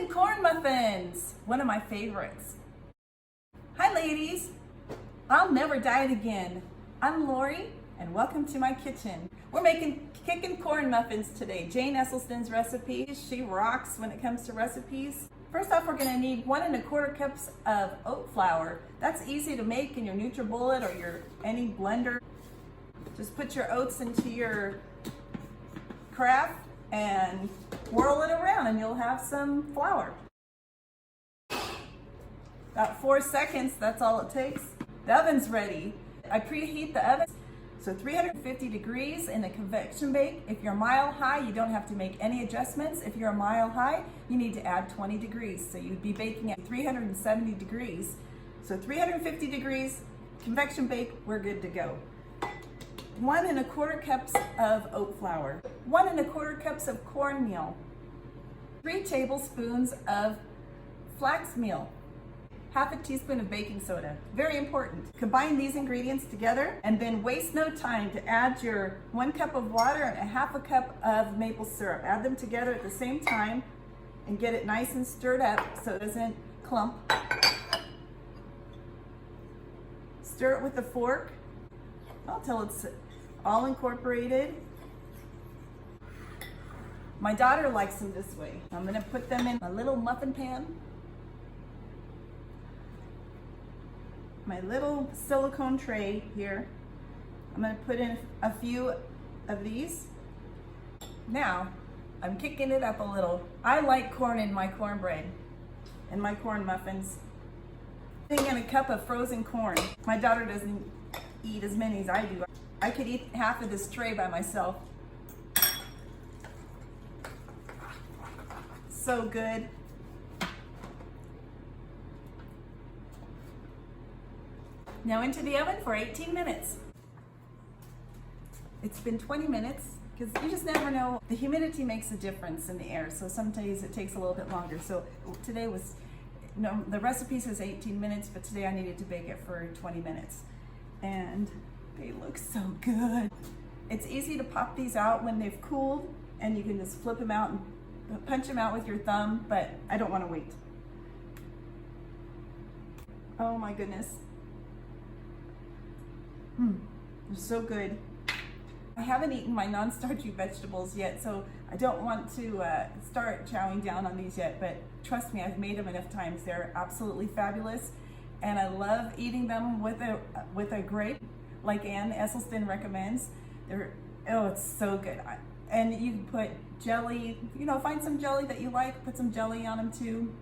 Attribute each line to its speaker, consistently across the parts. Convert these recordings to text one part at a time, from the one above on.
Speaker 1: Kickin corn muffins, one of my favorites. Hi ladies, I'll never diet again. I'm Lori and welcome to my kitchen. We're making Kickin corn muffins today. Jane Esselstyn's recipe. She rocks when it comes to recipes. First off, we're gonna need 1 1/4 cups of oat flour. That's easy to make in your NutriBullet or your any blender. Just put your oats into your carafe and whirl it around and you'll have some flour. About 4 seconds, that's all it takes. The oven's ready. I preheat the oven, so 350 degrees in a convection bake. If you're mile high, you don't have to make any adjustments. If you're a mile high, you need to add 20 degrees. So you'd be baking at 370 degrees. So 350 degrees, convection bake, we're good to go. 1 1/4 cups of oat flour, 1 1/4 cups of cornmeal, 3 tablespoons of flax meal, 1/2 teaspoon of baking soda. Very important. Combine these ingredients together and then waste no time to add your 1 cup of water and 1/2 cup of maple syrup. Add them together at the same time and get it nice and stirred up so it doesn't clump. Stir it with a fork until it's all incorporated. My daughter likes them this way. I'm gonna put them in a little muffin pan. My little silicone tray here. I'm gonna put in a few of these. Now, I'm kicking it up a little. I like corn in my cornbread and my corn muffins. Putting in a cup of frozen corn. My daughter doesn't eat as many as I do. I could eat half of this tray by myself. So good. Now into the oven for 18 minutes. It's been 20 minutes because you just never know. The humidity makes a difference in the air, so some days it takes a little bit longer. So today was, no, the recipe says 18 minutes, but today I needed to bake it for 20 minutes. And they look so good. It's easy to pop these out when they've cooled and you can just flip them out and punch them out with your thumb, but I don't want to wait. Oh my goodness. They're so good. I haven't eaten my non-starchy vegetables yet, so I don't want to start chowing down on these yet, but trust me, I've made them enough times. They're absolutely fabulous, and I love eating them with a grape, like Ann Esselstyn recommends. Oh, it's so good. And you can put jelly, you know, find some jelly that you like, put some jelly on them too.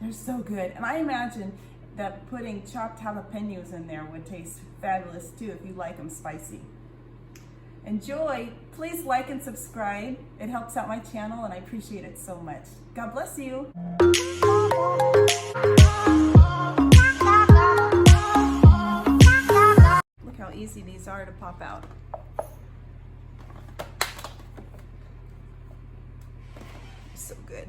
Speaker 1: They're so good. And I imagine that putting chopped jalapenos in there would taste fabulous too if you like them spicy. Enjoy. Please like and subscribe. It helps out my channel and I appreciate it so much. God bless you. Look how easy these are to pop out. So good.